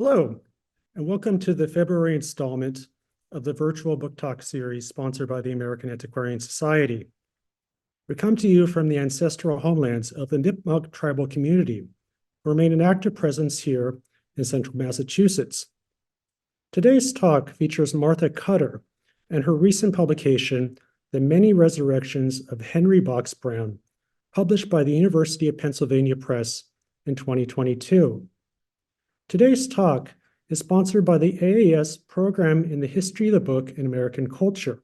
Hello, and welcome to the February installment of the virtual book talk series sponsored by the American Antiquarian Society. We come to you from the ancestral homelands of the Nipmuc tribal community, who remain an active presence here in central Massachusetts. Today's talk features Martha Cutter and her recent publication, The Many Resurrections of Henry Box Brown, published by the University of Pennsylvania Press in 2022. Today's talk is sponsored by the AAS Program in the History of the Book and American Culture.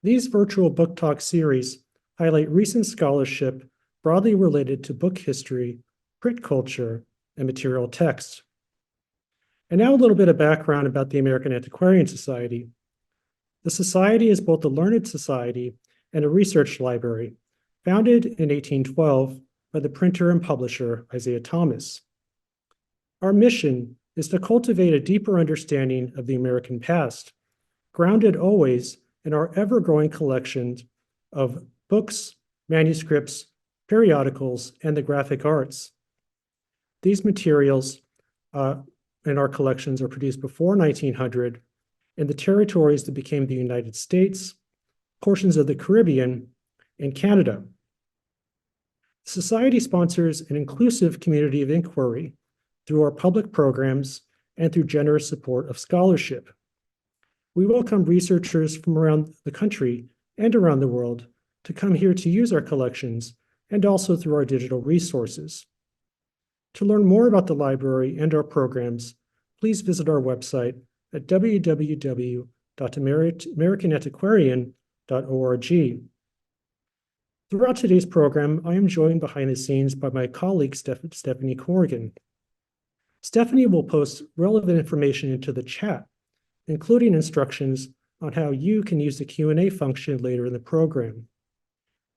These virtual book talk series highlight recent scholarship broadly related to book history, print culture, and material text. And now a little bit of background about the American Antiquarian Society. The Society is both a learned society and a research library, founded in 1812 by the printer and publisher Isaiah Thomas. Our mission is to cultivate a deeper understanding of the American past, grounded always in our ever-growing collections of books, manuscripts, periodicals, and the graphic arts. These materials in our collections are produced before 1900 in the territories that became the United States, portions of the Caribbean, and Canada. The Society sponsors an inclusive community of inquiry through our public programs and through generous support of scholarship. We welcome researchers from around the country and around the world to come here to use our collections and also through our digital resources. To learn more about the library and our programs, please visit our website at www.americanantiquarian.org. Throughout today's program, I am joined behind the scenes by my colleague, Stephanie Corrigan. Stephanie will post relevant information into the chat, including instructions on how you can use the Q&A function later in the program.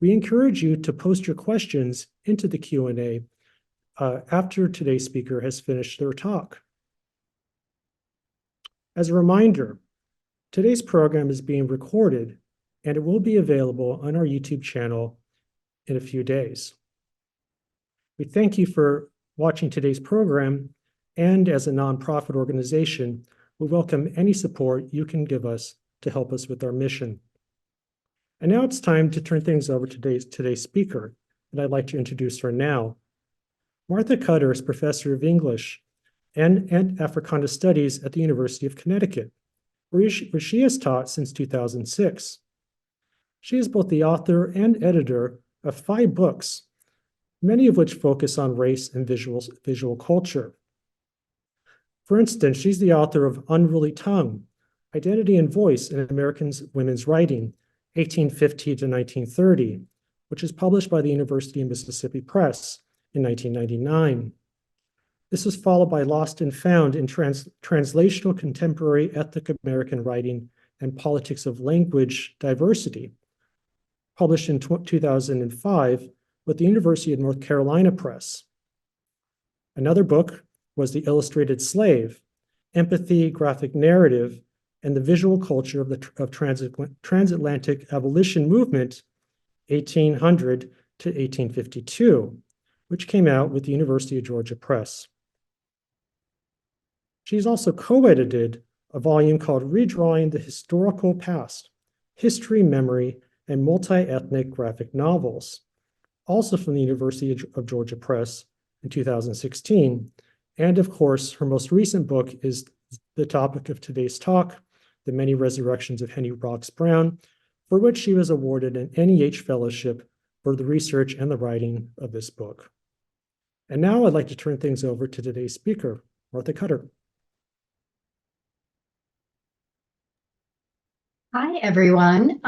We encourage you to post your questions into the Q&A after today's speaker has finished their talk. As a reminder, today's program is being recorded and it will be available on our YouTube channel in a few days. We thank you for watching today's program, and as a nonprofit organization, we welcome any support you can give us to help us with our mission. And now it's time to turn things over to today's speaker, and I'd like to introduce her now. Martha Cutter is professor of English and Africana Studies at the University of Connecticut, where she has taught since 2006. She is both the author and editor of 5 books, many of which focus on race and visual culture. For instance, she's the author of Unruly Tongue, Identity and Voice in American Women's Writing, 1850 to 1930, which is published by the University of Mississippi Press in 1999. This was followed by Lost and Found in Translational Contemporary Ethnic American Writing and Politics of Language Diversity, published in 2005 with the University of North Carolina Press. Another book was The Illustrated Slave, Empathy, Graphic Narrative, and the Visual Culture of the Transatlantic Abolition Movement, 1800 to 1852, which came out with the University of Georgia Press. She's also co-edited a volume called Redrawing the Historical Past, History, Memory, and Multi-Ethnic Graphic Novels, also from the University of Georgia Press in 2016. And of course, her most recent book is the topic of today's talk, The Many Resurrections of Henry Box Brown, for which she was awarded an NEH Fellowship for the research and the writing of this book. And now I'd like to turn things over to today's speaker, Martha Cutter. Hi, everyone.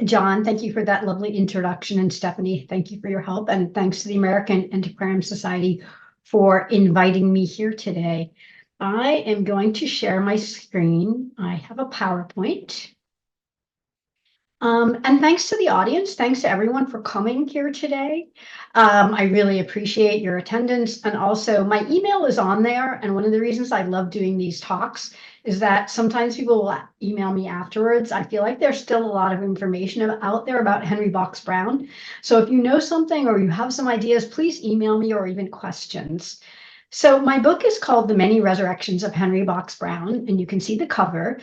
John, thank you for that lovely introduction. And Stephanie, thank you for your help. And thanks to the American Antiquarian Society for inviting me here today. I am going to share my screen. I have a PowerPoint. And thanks to the audience, thanks to everyone for coming here today. I really appreciate your attendance. And also my email is on there. And one of the reasons I love doing these talks is that sometimes people will email me afterwards. I feel like there's still a lot of information out there about Henry Box Brown. So if you know something or you have some ideas, please email me, or even questions. So my book is called The Many Resurrections of Henry Box Brown, and you can see the cover.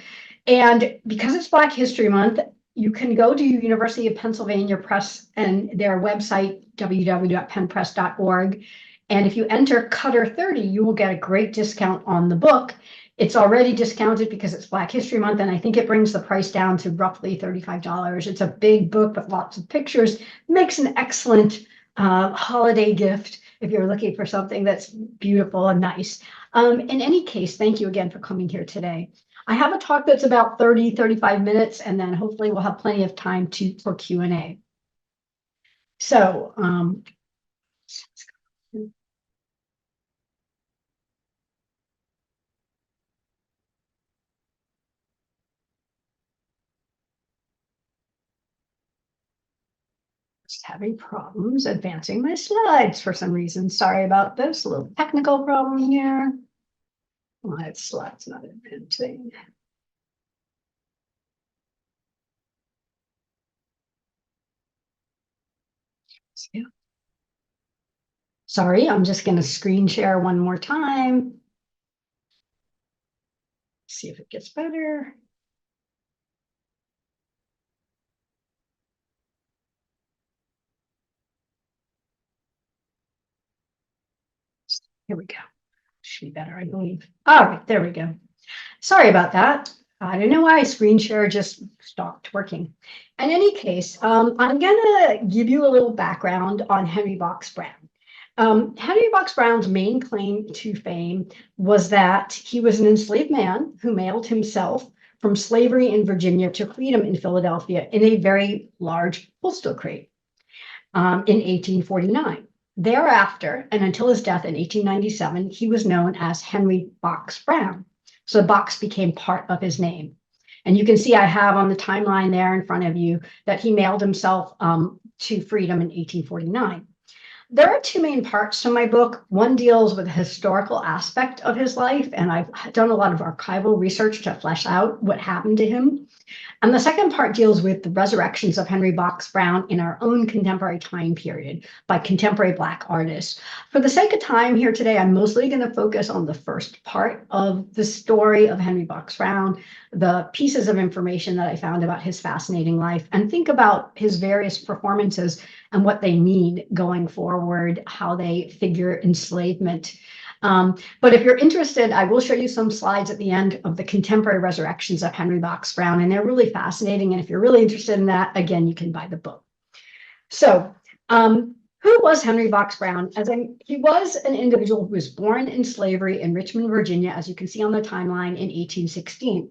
And because it's Black History Month, you can go to University of Pennsylvania Press and their website, www.pennpress.org. And if you enter Cutter 30, you will get a great discount on the book. It's already discounted because it's Black History Month, and I think it brings the price down to roughly $35. It's a big book with lots of pictures, makes an excellent holiday gift if you're looking for something that's beautiful and nice. In any case, thank you again for coming here today. I have a talk that's about 35 minutes, and then hopefully we'll have plenty of time for Q&A. So, just having problems advancing my slides for some reason. Sorry about this, a little technical problem here. My slide's not advancing. Yeah. Sorry, I'm just going to screen share one more time. See if it gets better. Here we go. Should be better, I believe. All right, there we go. Sorry about that. I don't know why screen share just stopped working. In any case, I'm going to give you a little background on Henry Box Brown. Henry Box Brown's main claim to fame was that he was an enslaved man who mailed himself from slavery in Virginia to freedom in Philadelphia in a very large postal crate in 1849. Thereafter, and until his death in 1897, he was known as Henry Box Brown. So Box became part of his name. And you can see I have on the timeline there in front of you that he mailed himself to freedom in 1849. There are two main parts to my book. One deals with the historical aspect of his life, and I've done a lot of archival research to flesh out what happened to him. And the second part deals with the resurrections of Henry Box Brown in our own contemporary time period by contemporary Black artists. For the sake of time here today, I'm mostly going to focus on the first part of the story of Henry Box Brown, the pieces of information that I found about his fascinating life, and think about his various performances and what they mean going forward, how they figure enslavement. But if you're interested, I will show you some slides at the end of the contemporary resurrections of Henry Box Brown, and they're really fascinating. And if you're really interested in that, again, you can buy the book. So who was Henry Box Brown? He was an individual who was born in slavery in Richmond, Virginia, as you can see on the timeline, in 1816.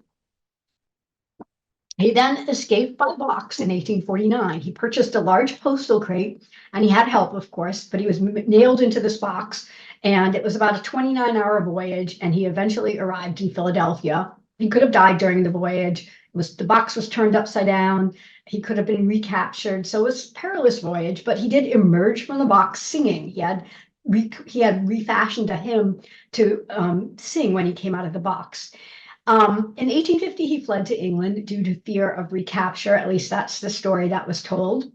He then escaped by box in 1849. He purchased a large postal crate, and he had help, of course, but he was nailed into this box, and it was about a 29-hour voyage, and he eventually arrived in Philadelphia. He could have died during the voyage. The box was turned upside down. He could have been recaptured. So it was a perilous voyage, but he did emerge from the box singing. He had refashioned a hymn to sing when he came out of the box. In 1850, he fled to England due to fear of recapture. At least that's the story that was told.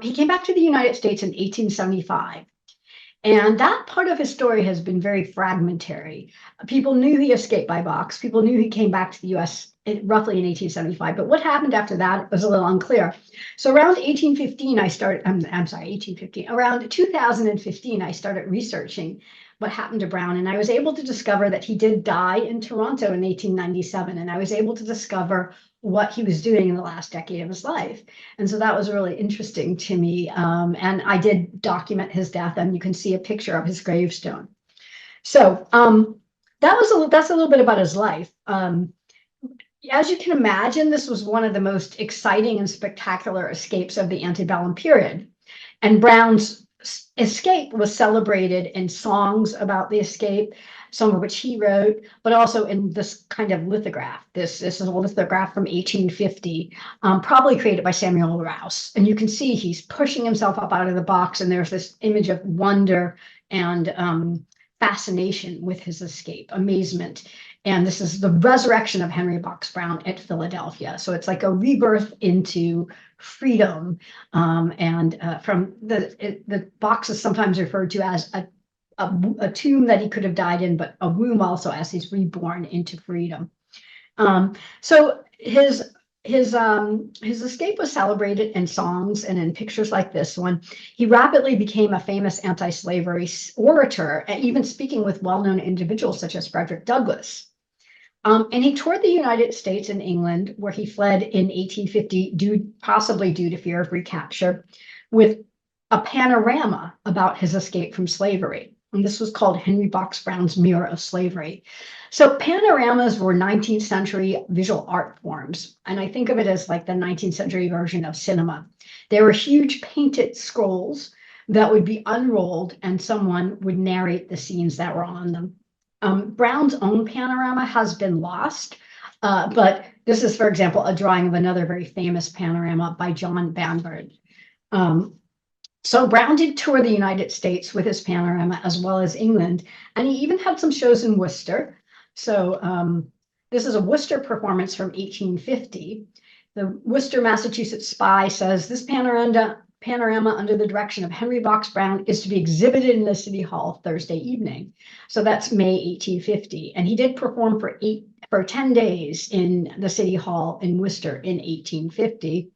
He came back to the United States in 1875. And that part of his story has been very fragmentary. People knew he escaped by box. People knew he came back to the US roughly in 1875. But what happened after that was a little unclear. So around 1815, around 2015, I started researching what happened to Brown. And I was able to discover that he did die in Toronto in 1897. And I was able to discover what he was doing in the last decade of his life. And so that was really interesting to me. And I did document his death, and you can see a picture of his gravestone. So that's a little bit about his life. As you can imagine, this was one of the most exciting and spectacular escapes of the antebellum period. And Brown's escape was celebrated in songs about the escape, some of which he wrote, but also in this kind of lithograph. This is a lithograph from 1850, probably created by Samuel Rouse. And you can see he's pushing himself up out of the box, and there's this image of wonder and fascination with his escape, amazement. And this is the resurrection of Henry Box Brown at Philadelphia. So it's like a rebirth into freedom. From the box is sometimes referred to as a tomb that he could have died in, but a womb also as he's reborn into freedom. So his escape was celebrated in songs and in pictures like this one. He rapidly became a famous anti-slavery orator, and even speaking with well-known individuals such as Frederick Douglass. And he toured the United States and England, where he fled in 1850, possibly due to fear of recapture, with a panorama about his escape from slavery. And this was called Henry Box Brown's Mirror of Slavery. So panoramas were 19th century visual art forms. And I think of it as like the 19th century version of cinema. They were huge painted scrolls that would be unrolled and someone would narrate the scenes that were on them. Brown's own panorama has been lost, but this is, for example, a drawing of another very famous panorama by John Bamford. So Brown did tour the United States with his panorama as well as England, and he even had some shows in Worcester. So this is a Worcester performance from 1850. The Worcester, Massachusetts Spy says this panorama under the direction of Henry Box Brown is to be exhibited in the City Hall Thursday evening. So that's May 1850. And he did perform for 10 days in the City Hall in Worcester in 1850.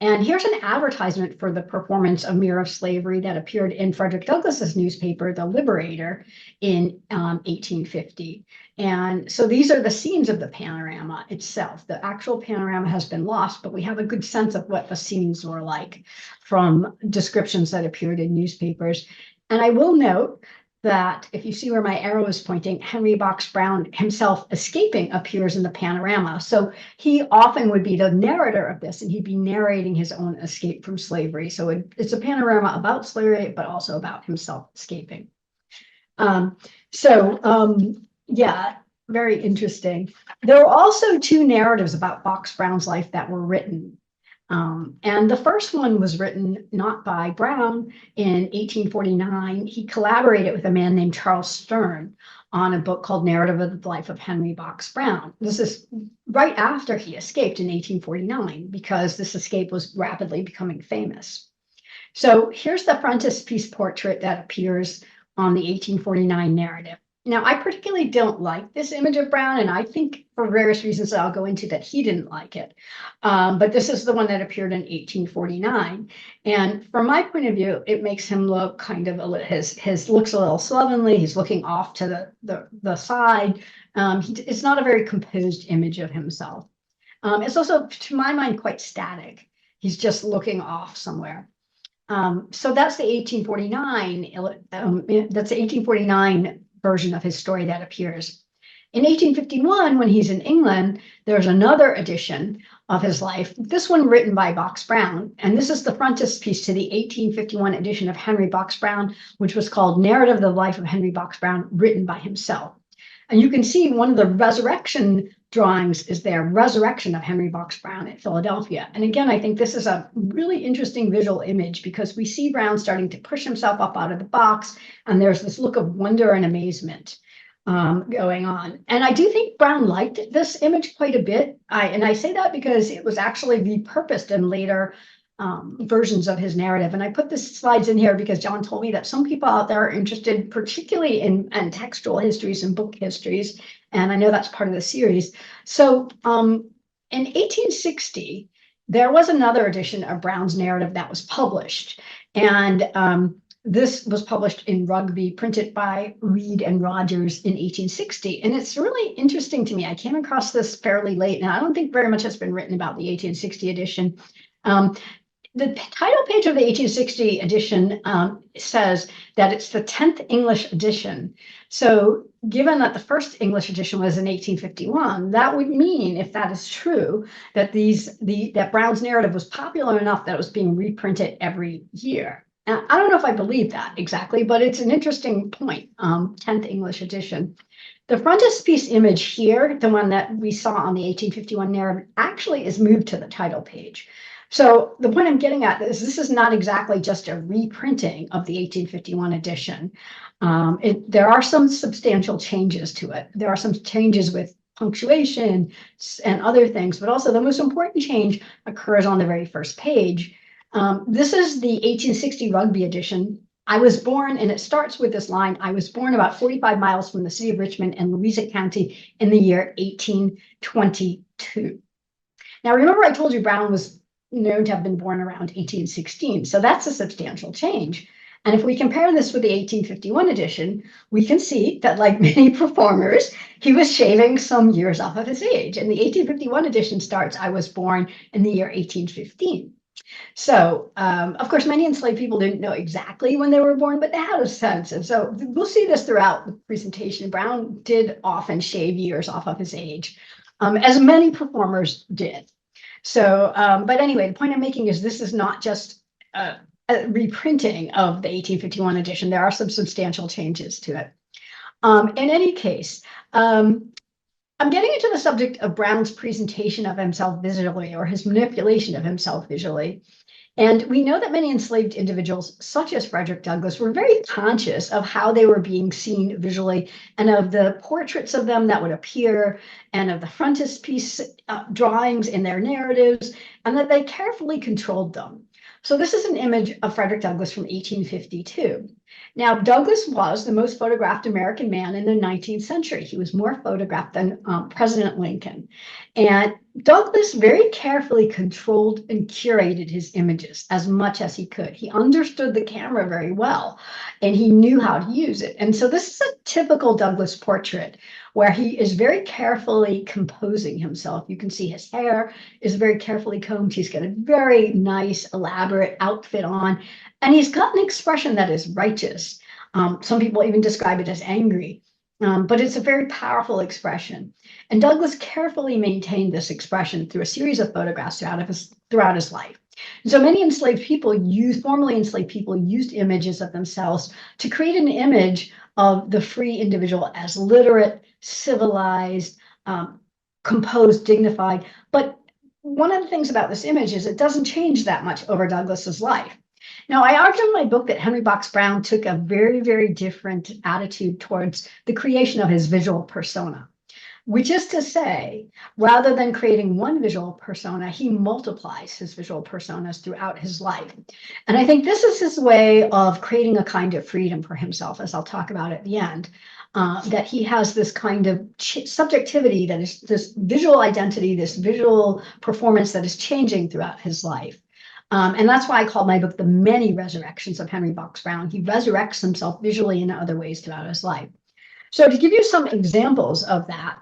And here's an advertisement for the performance of Mirror of Slavery that appeared in Frederick Douglass's newspaper, The Liberator, in 1850. And so these are the scenes of the panorama itself. The actual panorama has been lost, but we have a good sense of what the scenes were like from descriptions that appeared in newspapers. And I will note that if you see where my arrow is pointing, Henry Box Brown himself escaping appears in the panorama. So he often would be the narrator of this, and he'd be narrating his own escape from slavery. So it's a panorama about slavery, but also about himself escaping. Yeah, very interesting. There were also two narratives about Box Brown's life that were written. And the first one was written not by Brown in 1849. He collaborated with a man named Charles Stern on a book called Narrative of the Life of Henry Box Brown. This is right after he escaped in 1849, because this escape was rapidly becoming famous. So here's the frontispiece portrait that appears on the 1849 narrative. Now, I particularly don't like this image of Brown, and I think for various reasons that I'll go into that he didn't like it. But this is the one that appeared in 1849. And from my point of view, it makes him look kind of, his looks a little slovenly. He's looking off to the side. It's not a very composed image of himself. It's also, to my mind, quite static. He's just looking off somewhere. So that's the 1849, that's the 1849 version of his story that appears. In 1851, when he's in England, there's another edition of his life, this one written by Box Brown, and this is the frontispiece to the 1851 edition of Henry Box Brown, which was called Narrative of the Life of Henry Box Brown, written by himself. And you can see one of the resurrection drawings is there, Resurrection of Henry Box Brown at Philadelphia. And again, I think this is a really interesting visual image, because we see Brown starting to push himself up out of the box, and there's this look of wonder and amazement going on. And I do think Brown liked this image quite a bit. I say that because it was actually repurposed in later versions of his narrative. And I put the slides in here because John told me that some people out there are interested particularly in textual histories and book histories. And I know that's part of the series. So in 1860, there was another edition of Brown's narrative that was published. And this was published in Rugby, printed by Reed and Rogers in 1860. And it's really interesting to me. I came across this fairly late, and I don't think very much has been written about the 1860 edition. The title page of the 1860 edition says that it's the 10th English edition. So given that the first English edition was in 1851, that would mean, if that is true, that that Brown's narrative was popular enough that it was being reprinted every year. And I don't know if I believe that exactly, but it's an interesting point, 10th English edition. The frontispiece image here, the one that we saw on the 1851 narrative, actually is moved to the title page. So the point I'm getting at is this is not exactly just a reprinting of the 1851 edition. There are some substantial changes to it. There are some changes with punctuation and other things, but also the most important change occurs on the very first page. This is the 1860 Rugby edition. I was born, and it starts with this line, I was born about 45 miles from the city of Richmond in Louisa County in the year 1822. Now, remember I told you Brown was known to have been born around 1816, so that's a substantial change. And if we compare this with the 1851 edition, we can see that, like many performers, he was shaving some years off of his age. And the 1851 edition starts, I was born in the year 1815. So, of course, many enslaved people didn't know exactly when they were born, but they had a sense. And so we'll see this throughout the presentation. Brown did often shave years off of his age, as many performers did. So, but anyway, the point I'm making is this is not just a reprinting of the 1851 edition. There are some substantial changes to it. In any case, I'm getting into the subject of Brown's presentation of himself visually, or his manipulation of himself visually. And we know that many enslaved individuals, such as Frederick Douglass, were very conscious of how they were being seen visually, and of the portraits of them that would appear, and of the frontispiece drawings in their narratives, and that they carefully controlled them. So this is an image of Frederick Douglass from 1852. Now, Douglass was the most photographed American man in the 19th century. He was more photographed than President Lincoln. And Douglass very carefully controlled and curated his images as much as he could. He understood the camera very well, and he knew how to use it. And so this is a typical Douglass portrait, where he is very carefully composing himself. You can see his hair is very carefully combed. He's got a very nice, elaborate outfit on, and he's got an expression that is righteous. Some people even describe it as angry, but it's a very powerful expression. And Douglass carefully maintained this expression through a series of photographs throughout his life. And so many formerly enslaved people used images of themselves to create an image of the free individual as literate, civilized, composed, dignified. But one of the things about this image is it doesn't change that much over Douglass's life. Now, I argue in my book that Henry Box Brown took a very, very different attitude towards the creation of his visual persona, which is to say, rather than creating one visual persona, he multiplies his visual personas throughout his life. And I think this is his way of creating a kind of freedom for himself, as I'll talk about at the end, that he has this kind of subjectivity, that is this visual identity, this visual performance that is changing throughout his life. And that's why I call my book The Many Resurrections of Henry Box Brown. He resurrects himself visually in other ways throughout his life. So to give you some examples of that,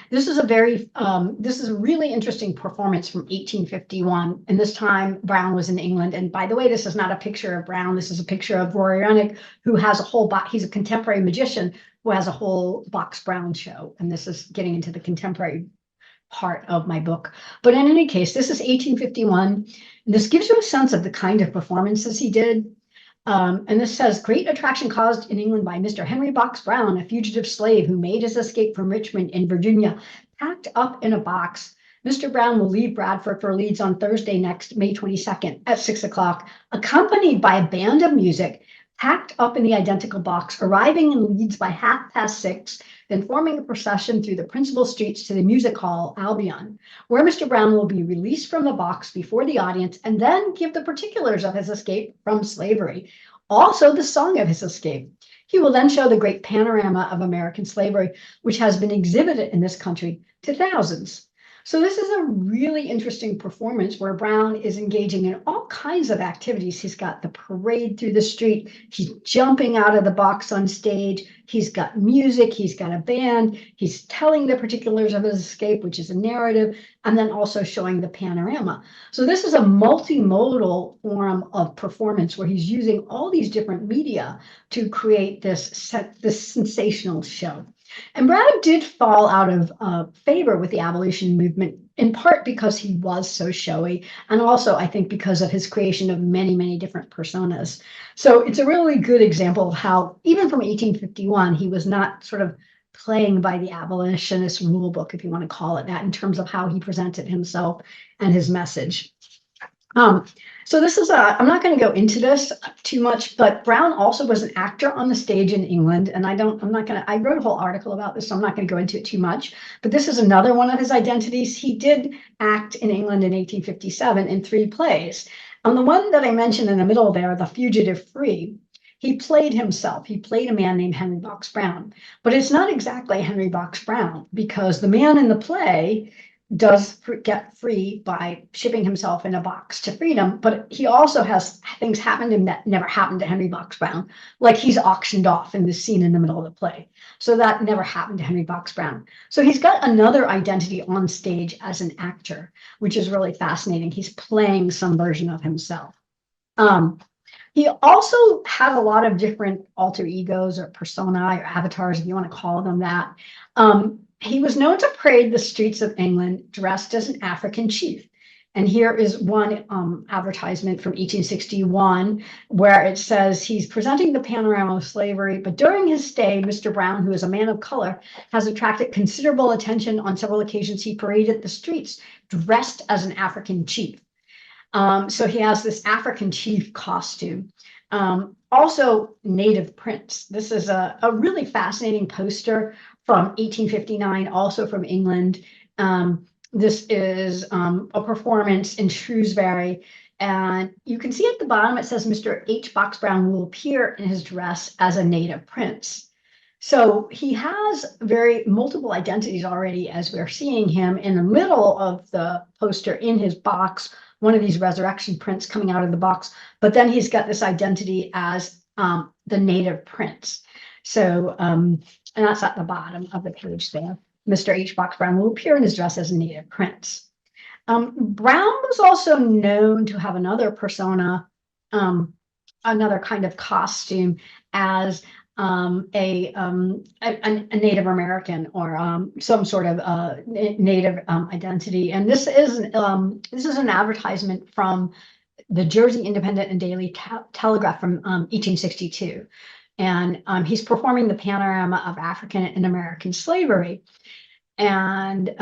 this is a really interesting performance from 1851. And this time Brown was in England. And by the way, this is not a picture of Brown. This is a picture of Rory Rennick, who has a whole he's a contemporary magician who has a whole Box Brown show. And this is getting into the contemporary part of my book. But in any case, this is 1851. And this gives you a sense of the kind of performances he did. And this says, great attraction caused in England by Mr. Henry Box Brown, a fugitive slave who made his escape from Richmond in Virginia, packed up in a box. Mr. Brown will leave Bradford for Leeds on Thursday next, May 22nd at 6 o'clock, accompanied by a band of music, packed up in the identical box, arriving in Leeds by 6:30, then forming a procession through the principal streets to the music hall, Albion, where Mr. Brown will be released from the box before the audience and then give the particulars of his escape from slavery, also the song of his escape. He will then show the great panorama of American slavery, which has been exhibited in this country to thousands. So this is a really interesting performance where Brown is engaging in all kinds of activities. He's got the parade through the street. He's jumping out of the box on stage. He's got music. He's got a band. He's telling the particulars of his escape, which is a narrative, and then also showing the panorama. So this is a multimodal form of performance where he's using all these different media to create this sensational show. And Brown did fall out of favor with the abolition movement, in part because he was so showy, and also, I think, because of his creation of many, many different personas. So it's a really good example of how, even from 1851, he was not sort of playing by the abolitionist rule book, if you want to call it that, in terms of how he presented himself and his message. So this is I'm not going to go into this too much, but Brown also was an actor on the stage in England. And I wrote a whole article about this, so I'm not going to go into it too much, but this is another one of his identities. He did act in England in 1857 in 3 plays. On the one that I mentioned in the middle there, The Fugitive Free, he played himself. He played a man named Henry Box Brown, but it's not exactly Henry Box Brown because the man in the play does get free by shipping himself in a box to freedom, but he also has things happen to him that never happened to Henry Box Brown, like he's auctioned off in this scene in the middle of the play. So that never happened to Henry Box Brown. So he's got another identity on stage as an actor, which is really fascinating. He's playing some version of himself. He also had a lot of different alter egos or personae or avatars, if you want to call them that. He was known to parade the streets of England dressed as an African chief. And here is one advertisement from 1861 where it says he's presenting the panorama of slavery, but during his stay, Mr. Brown, who is a man of color, has attracted considerable attention. On several occasions, he paraded the streets dressed as an African chief. So he has this African chief costume. Also native prints. This is a really fascinating poster from 1859, also from England. This is a performance in Shrewsbury. And you can see at the bottom, it says Mr. H. Box Brown will appear in his dress as a native prince. So he has very multiple identities already as we're seeing him in the middle of the poster in his box, one of these resurrection prints coming out of the box, but then he's got this identity as the native prince. So, and that's at the bottom of the page there. Mr. H. Box Brown will appear in his dress as a native prince. Brown was also known to have another persona, another kind of costume as a Native American or some sort of Native identity. And this is an advertisement from the Jersey Independent and Daily Telegraph from 1862. And he's performing the panorama of African and American slavery. And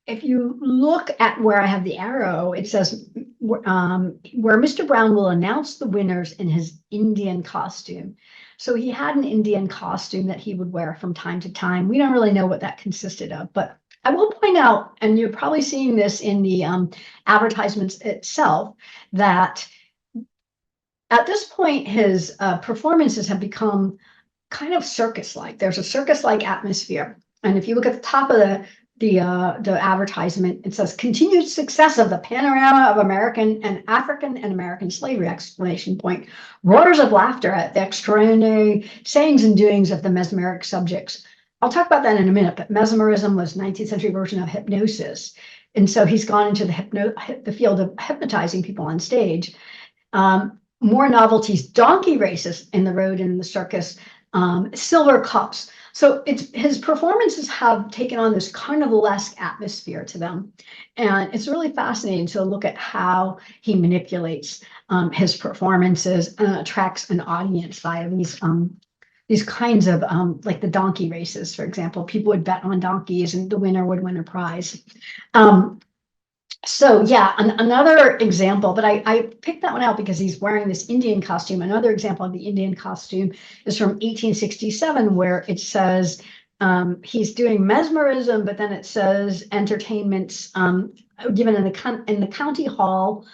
if you look at where I have the arrow, it says where Mr. Brown will announce the winners in his Indian costume. So he had an Indian costume that he would wear from time to time. We don't really know what that consisted of, but I will point out, and you're probably seeing this in the advertisements itself, that at this point, his performances have become kind of circus-like. There's a circus-like atmosphere. And if you look at the top of the advertisement, it says continued success of the panorama of American and African and American slavery, exclamation point. Roars of laughter at the extraordinary sayings and doings of the mesmeric subjects. I'll talk about that in a minute, but mesmerism was 19th century version of hypnosis. And so he's gone into the field of hypnotizing people on stage. More novelties, donkey races in the road and in the circus, silver cups. So his performances have taken on this carnivalesque atmosphere to them. And it's really fascinating to look at how he manipulates his performances and attracts an audience via these kinds of, like the donkey races, for example. People would bet on donkeys and the winner would win a prize. So yeah, another example, but I picked that one out because he's wearing this Indian costume. Another example of the Indian costume is from 1867, where it says he's doing mesmerism, but then it says entertainments given in the county hall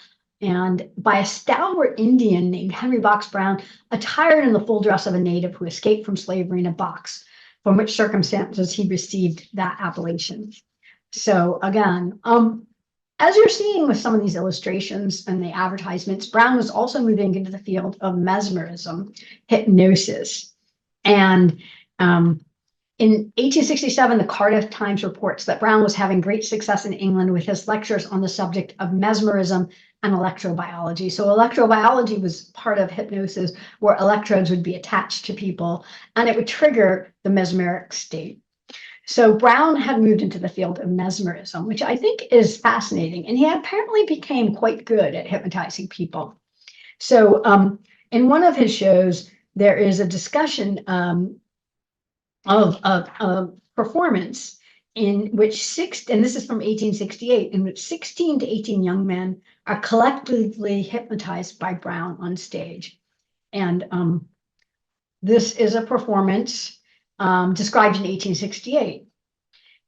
and by a stalwart Indian named Henry Box Brown, attired in the full dress of a native who escaped from slavery in a box, from which circumstances he received that appellation. So again, as you're seeing with some of these illustrations and the advertisements, Brown was also moving into the field of mesmerism, hypnosis. And in 1867, the Cardiff Times reports that Brown was having great success in England with his lectures on the subject of mesmerism and electrobiology. So electrobiology was part of hypnosis, where electrodes would be attached to people and it would trigger the mesmeric state. So Brown had moved into the field of mesmerism, which I think is fascinating. And he apparently became quite good at hypnotizing people. So in one of his shows, there is a discussion of performance in which and this is from 1868, in which 16 to 18 young men are collectively hypnotized by Brown on stage. And this is a performance described in 1868.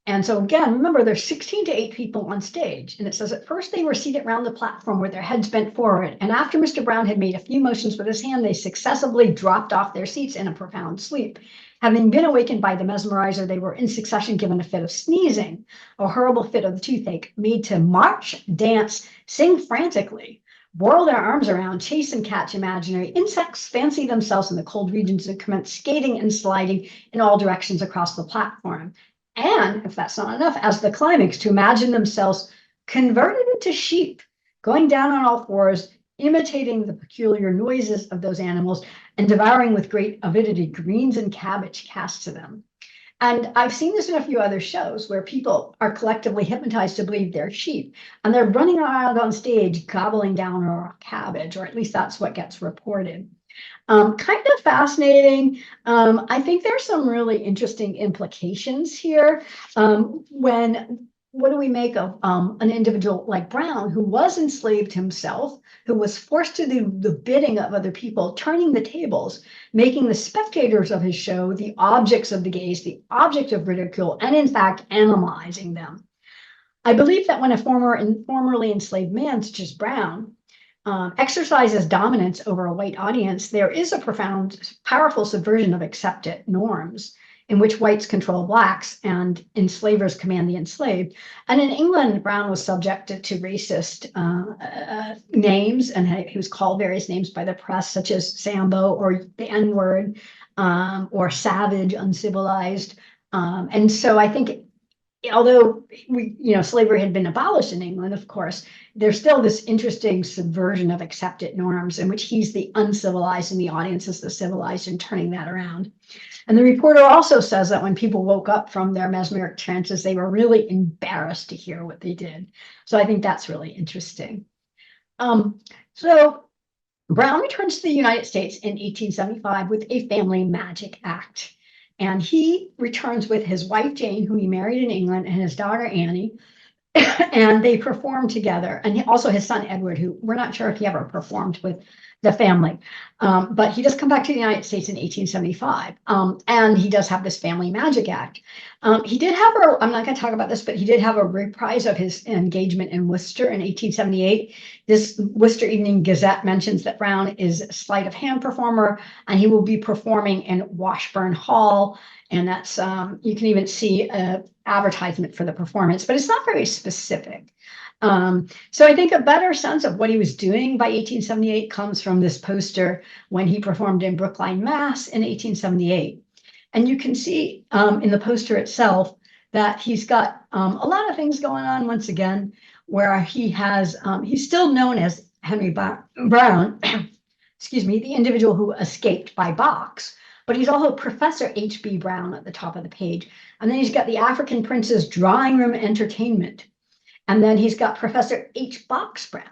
And so again, remember, there's 16 to 8 people on stage. And it says at first they were seated around the platform with their heads bent forward. And after Mr. Brown had made a few motions with his hand, they successively dropped off their seats in a profound sleep. Having been awakened by the mesmerizer, they were in succession given a fit of sneezing, a horrible fit of the toothache, made to march, dance, sing frantically, whirl their arms around, chase and catch imaginary insects, fancy themselves in the cold regions, and commence skating and sliding in all directions across the platform. And if that's not enough, as the climax, to imagine themselves converted into sheep, going down on all fours, imitating the peculiar noises of those animals, and devouring with great avidity greens and cabbage cast to them. And I've seen this in a few other shows where people are collectively hypnotized to believe they're sheep, and they're running around on stage gobbling down raw cabbage, or at least that's what gets reported. Kind of fascinating. I think there's some really interesting implications here. What do we make of an individual like Brown, who was enslaved himself, who was forced to do the bidding of other people, turning the tables, making the spectators of his show the objects of the gaze, the object of ridicule, and in fact, animalizing them. I believe that when a formerly enslaved man, such as Brown, exercises dominance over a white audience, there is a profound, powerful subversion of accepted norms in which whites control blacks and enslavers command the enslaved. And in England, Brown was subjected to racist names, and he was called various names by the press, such as Sambo or the N-word, or savage, uncivilized. And so I think, although slavery had been abolished in England, of course, there's still this interesting subversion of accepted norms in which he's the uncivilized and the audience is the civilized, and turning that around. And the reporter also says that when people woke up from their mesmeric trances, they were really embarrassed to hear what they did. So I think that's really interesting. So Brown returns to the United States in 1875 with a family magic act. And he returns with his wife, Jane, who he married in England, and his daughter, Annie, and they perform together. And also his son, Edward, who we're not sure if he ever performed with the family. But he does come back to the United States in 1875. And he does have this family magic act. He did have I'm not going to talk about this, but he did have a reprise of his engagement in Worcester in 1878. This Worcester Evening Gazette mentions that Brown is a sleight of hand performer, and he will be performing in Washburn Hall. And that's, you can even see an advertisement for the performance, but it's not very specific. So I think a better sense of what he was doing by 1878 comes from this poster when he performed in Brookline, Mass in 1878. And you can see in the poster itself that he's got a lot of things going on once again, where he has, he's still known as Henry Brown, excuse me, the individual who escaped by box, but he's also Professor H.B. Brown at the top of the page. And then he's got the African Prince's Drawing Room Entertainment. And then he's got Professor H. Box Brown.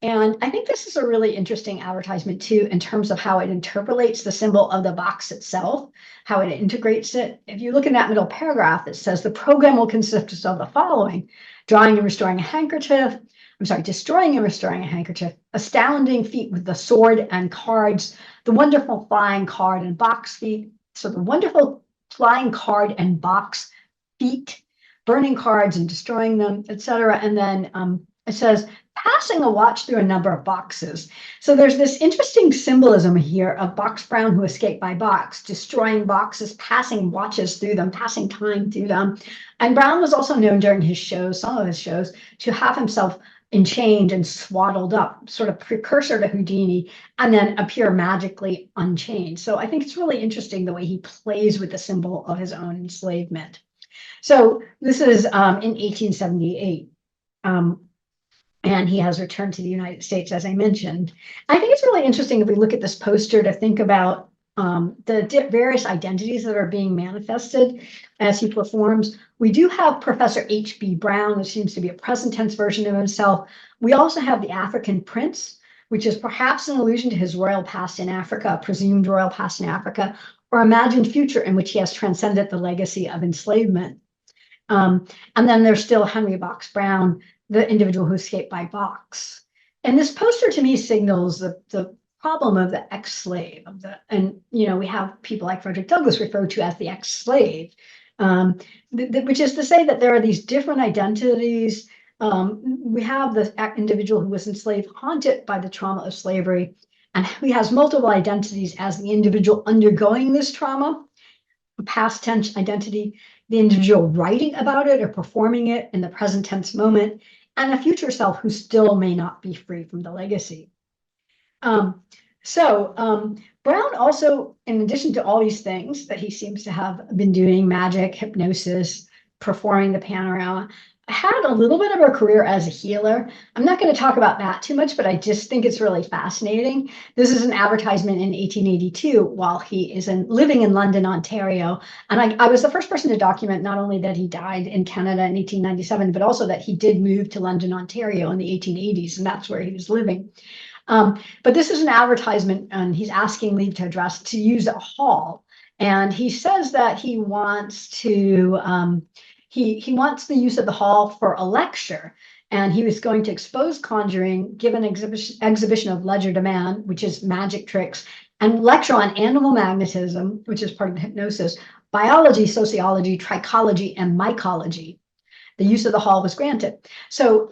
And I think this is a really interesting advertisement too, in terms of how it interpolates the symbol of the box itself, how it integrates it. If you look in that middle paragraph, it says the program will consist of the following: drawing and restoring a handkerchief, destroying and restoring a handkerchief, astounding feat with the sword and cards, the wonderful flying card and box feat. So the wonderful flying card and box feat, burning cards and destroying them, etc. And then it says passing a watch through a number of boxes. So there's this interesting symbolism here of Box Brown, who escaped by box, destroying boxes, passing watches through them, passing time through them. And Brown was also known during his shows, some of his shows, to have himself enchained and swaddled up, sort of precursor to Houdini, and then appear magically unchained. So I think it's really interesting the way he plays with the symbol of his own enslavement. So this is in 1878. And he has returned to the United States, as I mentioned. I think it's really interesting if we look at this poster to think about the various identities that are being manifested as he performs. We do have Professor H.B. Brown, which seems to be a present tense version of himself. We also have the African Prince, which is perhaps an allusion to his royal past in Africa, presumed royal past in Africa, or imagined future in which he has transcended the legacy of enslavement. And then there's still Henry Box Brown, the individual who escaped by box. And this poster to me signals the problem of the ex-slave, and we have people like Frederick Douglass referred to as the ex-slave. which is to say that there are these different identities. We have the individual who was enslaved, haunted by the trauma of slavery, and he has multiple identities as the individual undergoing this trauma, a past tense identity, the individual writing about it or performing it in the present tense moment, and a future self who still may not be free from the legacy. Brown also, in addition to all these things that he seems to have been doing, magic, hypnosis, performing the panorama, had a little bit of a career as a healer. I'm not going to talk about that too much, but I just think it's really fascinating. This is an advertisement in 1882 while he is living in London, Ontario. And I was the first person to document not only that he died in Canada in 1897, but also that he did move to London, Ontario in the 1880s, and that's where he was living. But this is an advertisement, and he's asking leave to address to use a hall. And he says that he wants to he wants the use of the hall for a lecture, and he was going to expose conjuring, give an exhibition of legerdemain, which is magic tricks, and lecture on animal magnetism, which is part of the hypnosis, biology, sociology, trichology, and mycology. The use of the hall was granted. So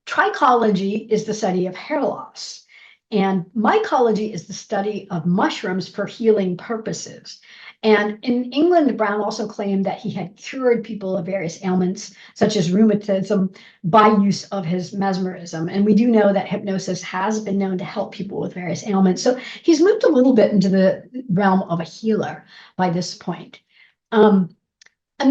trichology is the study of hair loss, and mycology is the study of mushrooms for healing purposes. And in England, Brown also claimed that he had cured people of various ailments, such as rheumatism, by use of his mesmerism. And we do know that hypnosis has been known to help people with various ailments. So he's moved a little bit into the realm of a healer by this point. And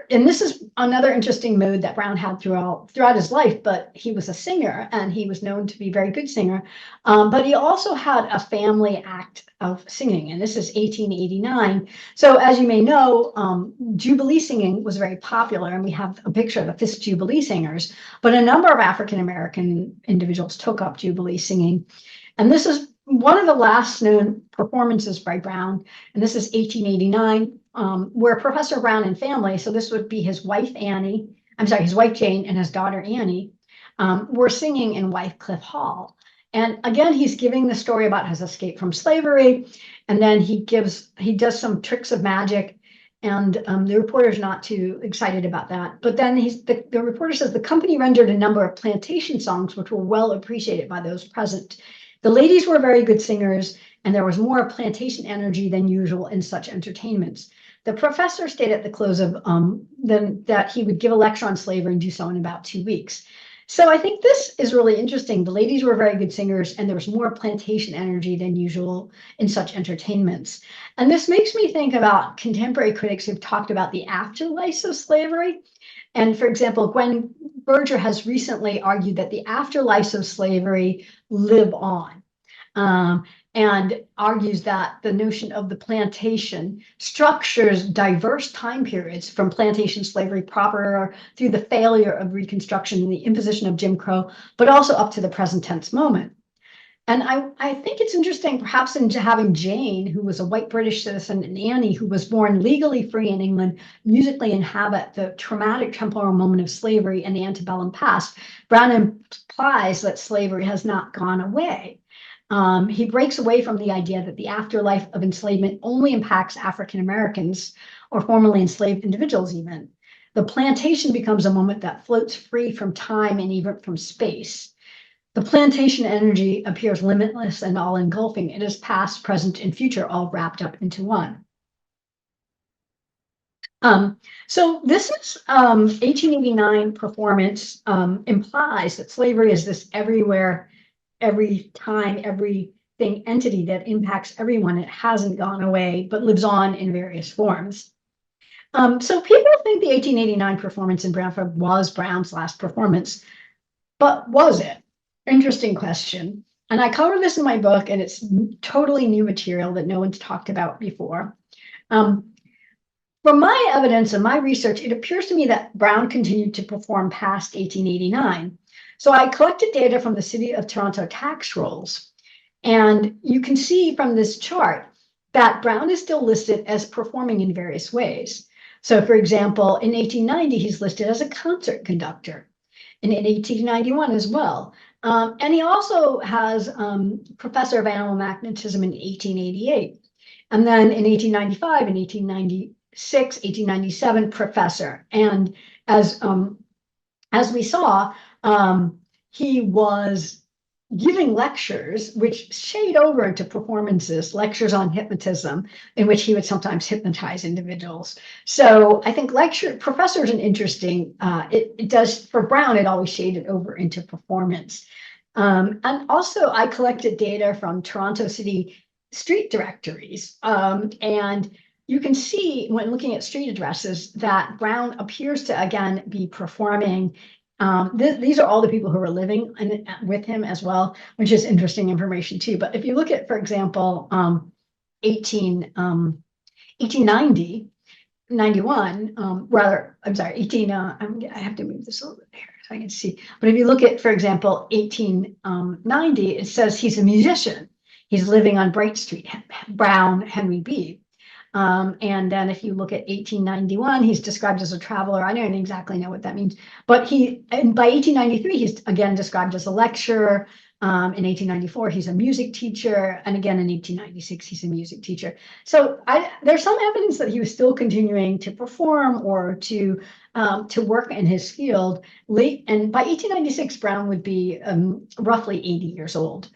this is another interesting mode that Brown had throughout his life, but he was a singer and he was known to be a very good singer. But he also had a family act of singing, and this is 1889. So as you may know, Jubilee singing was very popular, and we have a picture of the Fisk Jubilee singers, but a number of African-American individuals took up Jubilee singing. And this is one of the last known performances by Brown, and this is 1889. Where Professor Brown and family, so this would be his wife his wife Jane and his daughter Annie, were singing in Wycliffe Hall. And again, he's giving the story about his escape from slavery, and then he does some tricks of magic, and the reporter's not too excited about that. But then the reporter says the company rendered a number of plantation songs, which were well appreciated by those present. The ladies were very good singers, and there was more plantation energy than usual in such entertainments. The professor stated at the close of that he would give a lecture on slavery and do so in about 2 weeks. So I think this is really interesting. The ladies were very good singers, and there was more plantation energy than usual in such entertainments. And this makes me think about contemporary critics who've talked about the afterlife of slavery. And for example, Gwen Berger has recently argued that the afterlives of slavery live on. And argues that the notion of the plantation structures diverse time periods from plantation slavery proper through the failure of Reconstruction and the imposition of Jim Crow, but also up to the present tense moment. And I think it's interesting, perhaps into having Jane, who was a white British citizen, and Annie, who was born legally free in England, musically inhabit the traumatic temporal moment of slavery and the antebellum past. Brown implies that slavery has not gone away. He breaks away from the idea that the afterlife of enslavement only impacts African Americans or formerly enslaved individuals even. The plantation becomes a moment that floats free from time and even from space. The plantation energy appears limitless and all-engulfing. It is past, present, and future all wrapped up into one. So this is 1889 performance implies that slavery is this everywhere, every time, everything entity that impacts everyone. It hasn't gone away, but lives on in various forms. So people think the 1889 performance in Branford was Brown's last performance, but was it? Interesting question. And I cover this in my book, and it's totally new material that no one's talked about before. From my evidence and my research, it appears to me that Brown continued to perform past 1889. So I collected data from the City of Toronto tax rolls, and you can see from this chart that Brown is still listed as performing in various ways. So for example, in 1890, he's listed as a concert conductor, and in 1891 as well. And he also has professor of animal magnetism in 1888. And then in 1895 and 1896, 1897, professor. And as we saw, he was giving lectures which shade over into performances, lectures on hypnotism, in which he would sometimes hypnotize individuals. So I think professor is an interesting, it does, for Brown, it always shaded over into performance. And also I collected data from Toronto City street directories. And you can see when looking at street addresses that Brown appears to, again, be performing. These are all the people who were living with him as well, which is interesting information too. But if you look at, for example, 1890, 91, rather, I'm sorry, 18, I have to move this a little bit here so I can see. But if you look at, for example, 1890, it says he's a musician. He's living on Bright Street, Brown, Henry B. And then if you look at 1891, he's described as a traveler. I don't exactly know what that means, but by 1893, he's again described as a lecturer. In 1894, he's a music teacher. And again, in 1896, he's a music teacher. So there's some evidence that he was still continuing to perform or to work in his field late. And by 1896, Brown would be roughly 80 years old.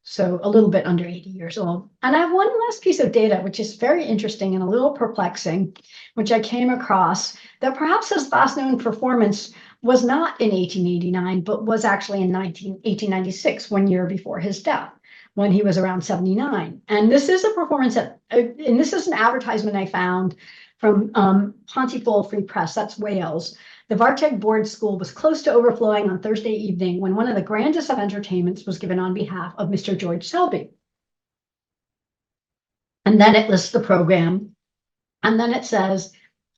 So a little bit under 80 years old. And I have one last piece of data, which is very interesting and a little perplexing, which I came across, that perhaps his last known performance was not in 1889, but was actually in 1896, 1 year before his death, when he was around 79. And this is a performance and this is an advertisement I found from Pontypool Free Press, that's Wales. The Varteg Board School was close to overflowing on Thursday evening when one of the grandest of entertainments was given on behalf of Mr. George Selby. And then it lists the program. And then it says,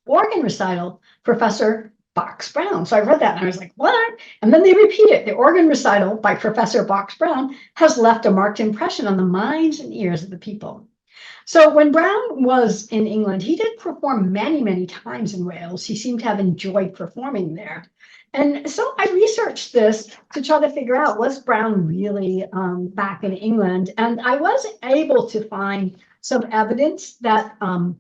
organ recital, Professor Box Brown. So I read that and I was like, what? And then they repeat it. The organ recital by Professor Box Brown has left a marked impression on the minds and ears of the people. So when Brown was in England, he did perform many, many times in Wales. He seemed to have enjoyed performing there. And so I researched this to try to figure out, was Brown really back in England? And I was able to find some evidence that I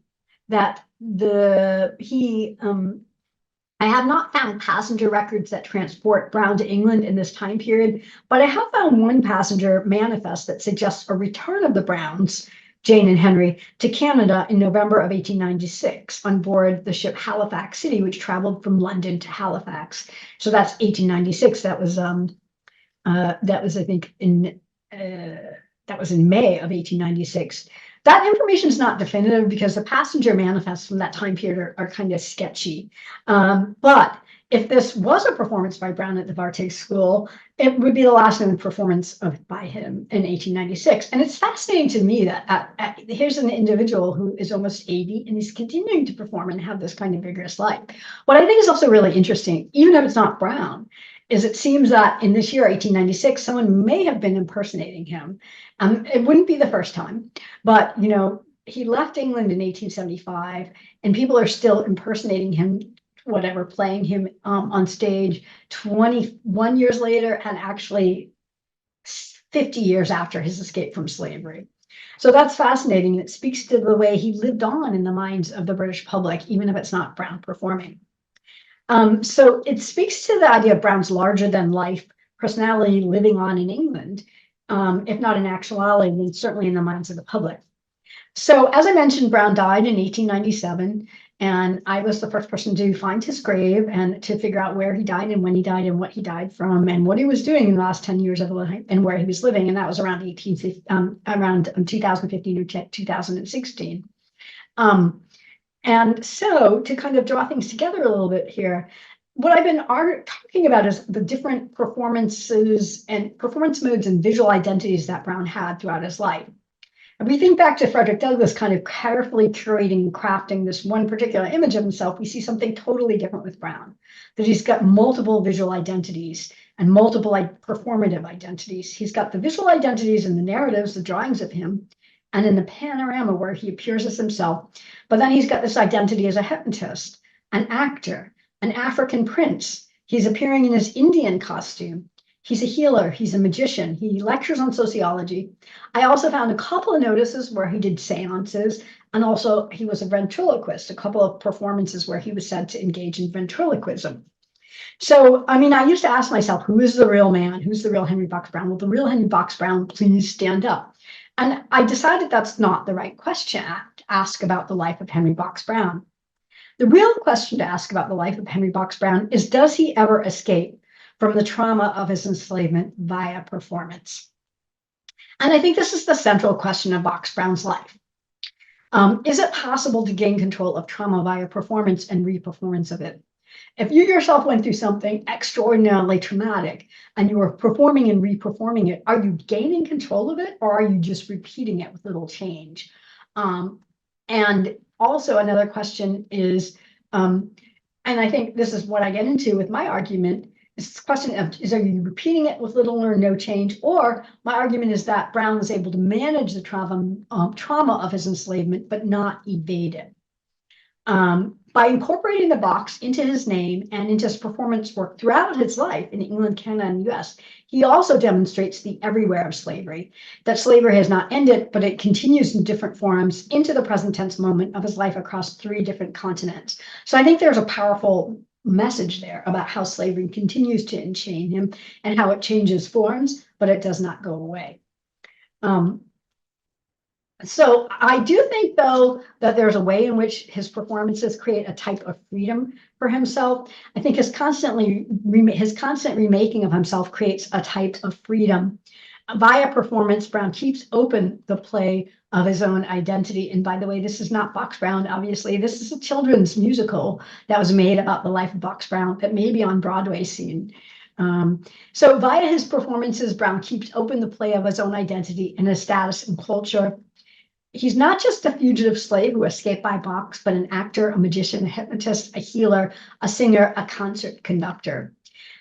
have not found passenger records that transport Brown to England in this time period, but I have found one passenger manifest that suggests a return of the Browns, Jane and Henry, to Canada in November of 1896 on board the ship Halifax City, which traveled from London to Halifax. So that's 1896. That was I think that was in May of 1896. That information is not definitive because the passenger manifests from that time period are kind of sketchy. But if this was a performance by Brown at the Varteg School, it would be the last known performance by him in 1896. And it's fascinating to me that here's an individual who is almost 80 and he's continuing to perform and have this kind of vigorous life. What I think is also really interesting, even if it's not Brown, is it seems that in this year, 1896, someone may have been impersonating him. It wouldn't be the first time, but he left England in 1875 and people are still impersonating him, playing him on stage 21 years later and actually 50 years after his escape from slavery. So that's fascinating. It speaks to the way he lived on in the minds of the British public, even if it's not Brown performing. So it speaks to the idea of Brown's larger than life personality living on in England, if not in actuality, then certainly in the minds of the public. So as I mentioned, Brown died in 1897, and I was the first person to find his grave and to figure out where he died and when he died and what he died from and what he was doing in the last 10 years of life and where he was living. And that was around 2015 or 2016. And so to kind of draw things together a little bit here, what I've been talking about is the different performances and performance modes and visual identities that Brown had throughout his life. If we think back to Frederick Douglass kind of carefully curating and crafting this one particular image of himself, we see something totally different with Brown, that he's got multiple visual identities and multiple performative identities. He's got the visual identities and the narratives, the drawings of him, and in the panorama where he appears as himself. But then he's got this identity as a hypnotist, an actor, an African prince. He's appearing in his Indian costume. He's a healer. He's a magician. He lectures on sociology. I also found a couple of notices where he did seances, and also he was a ventriloquist, a couple of performances where he was said to engage in ventriloquism. So, I mean, I used to ask myself, who is the real man? Who's the real Henry Box Brown? Will the real Henry Box Brown please stand up? And I decided that's not the right question to ask about the life of Henry Box Brown. The real question to ask about the life of Henry Box Brown is, does he ever escape from the trauma of his enslavement via performance? And I think this is the central question of Box Brown's life. Is it possible to gain control of trauma via performance and re-performance of it? If you yourself went through something extraordinarily traumatic and you were performing and re-performing it, are you gaining control of it, or are you just repeating it with little change? And also another question is, and I think this is what I get into with my argument, is the question of, are you repeating it with little or no change? Or my argument is that Brown was able to manage the trauma of his enslavement, but not evade it. By incorporating the box into his name and into his performance work throughout his life in England, Canada, and US, he also demonstrates the everywhere of slavery, that slavery has not ended, but it continues in different forms into the present tense moment of his life across 3 different continents. So I think there's a powerful message there about how slavery continues to enchain him and how it changes forms, but it does not go away. So I do think, though, that there's a way in which his performances create a type of freedom for himself. I think his constant remaking of himself creates a type of freedom. Via performance, Brown keeps open the play of his own identity. And by the way, this is not Box Brown, obviously. This is a children's musical that was made about the life of Box Brown that may be on Broadway soon. So via his performances, Brown keeps open the play of his own identity and his status and culture. He's not just a fugitive slave who escaped by box, but an actor, a magician, a hypnotist, a healer, a singer, a concert conductor.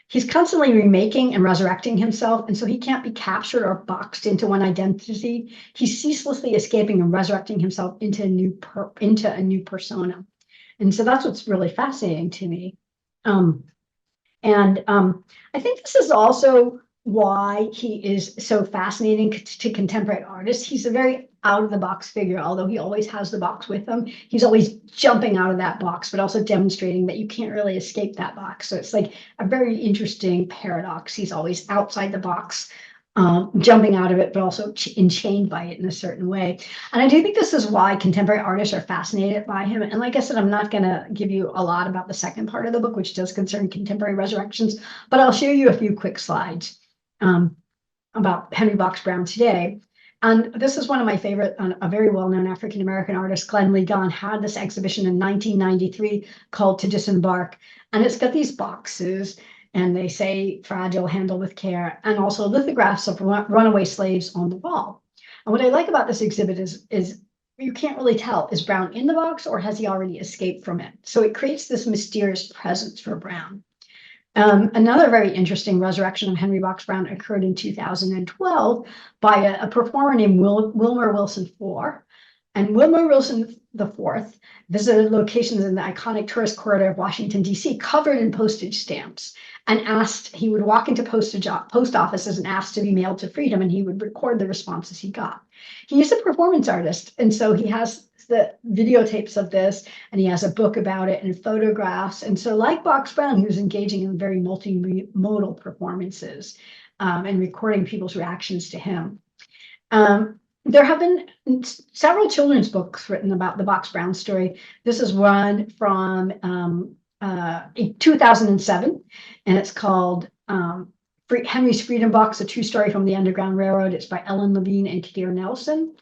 He's constantly remaking and resurrecting himself, and so he can't be captured or boxed into one identity. He's ceaselessly escaping and resurrecting himself into a new persona. And so that's what's really fascinating to me. I think this is also why he is so fascinating to contemporary artists. He's a very out-of-the-box figure, although he always has the box with him. He's always jumping out of that box, but also demonstrating that you can't really escape that box. So it's like a very interesting paradox. He's always outside the box, jumping out of it, but also enchained by it in a certain way. And I do think this is why contemporary artists are fascinated by him. And like I said, I'm not going to give you a lot about the second part of the book, which does concern contemporary resurrections, but I'll show you a few quick slides about Henry Box Brown today. And this is one of my favorite, a very well-known African-American artist, Glenn Lee Gahn, had this exhibition in 1993 called To Disembark. And it's got these boxes, and they say fragile, handle with care, and also lithographs of runaway slaves on the wall. And what I like about this exhibit is you can't really tell, is Brown in the box or has he already escaped from it? So it creates this mysterious presence for Brown. Another very interesting resurrection of Henry Box Brown occurred in 2012 by a performer named Wilmer Wilson IV. And Wilmer Wilson IV visited locations in the iconic tourist corridor of Washington, D.C., covered in postage stamps, and he would walk into post offices and ask to be mailed to freedom, and he would record the responses he got. He's a performance artist, and so he has the videotapes of this, and he has a book about it and photographs. And so like Box Brown, he was engaging in very multimodal performances and recording people's reactions to him. There have been several children's books written about the Box Brown story. This is one from 2007, and it's called Henry's Freedom Box, a true story from the Underground Railroad. It's by Ellen Levine and Kadir Nelson.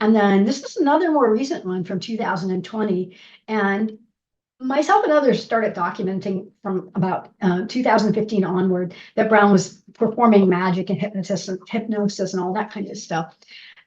And then this is another more recent one from 2020. And myself and others started documenting from about 2015 onward that Brown was performing magic and hypnosis and all that kind of stuff.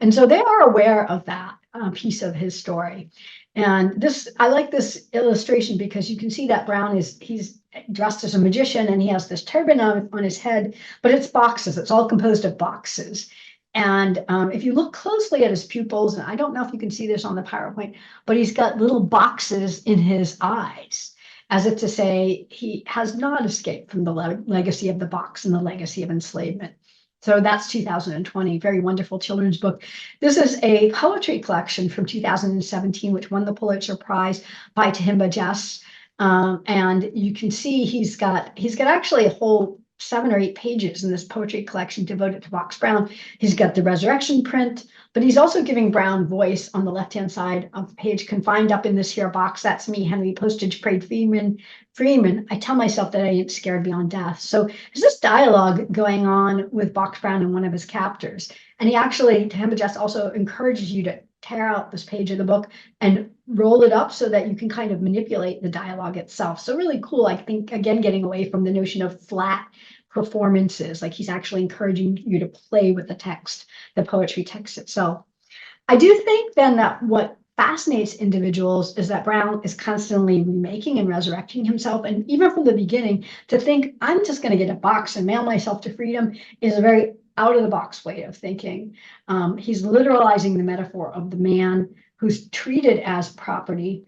And so they are aware of that piece of his story. And I like this illustration because you can see that Brown he's dressed as a magician and he has this turban on his head, but it's boxes. It's all composed of boxes. And if you look closely at his pupils, and I don't know if you can see this on the PowerPoint, but he's got little boxes in his eyes. as if to say he has not escaped from the legacy of the box and the legacy of enslavement. So that's 2020, very wonderful children's book. This is a poetry collection from 2017, which won the Pulitzer Prize by Tahimba Jess. And you can see he's got actually a whole 7 or 8 pages in this poetry collection devoted to Box Brown. He's got the resurrection print, but he's also giving Brown voice on the left-hand side of the page. Confined up in this here box, that's me, Henry Postage Paid Freeman. I tell myself that I ain't scared beyond death. So there's this dialogue going on with Box Brown and one of his captors. And he actually, Tahimba Jess also encourages you to tear out this page of the book and roll it up so that you can kind of manipulate the dialogue itself. So really cool, I think, again, getting away from the notion of flat performances, like he's actually encouraging you to play with the text, the poetry text itself. I do think then that what fascinates individuals is that Brown is constantly remaking and resurrecting himself. And even from the beginning, to think I'm just going to get a box and mail myself to freedom is a very out of the box way of thinking. He's literalizing the metaphor of the man who's treated as property.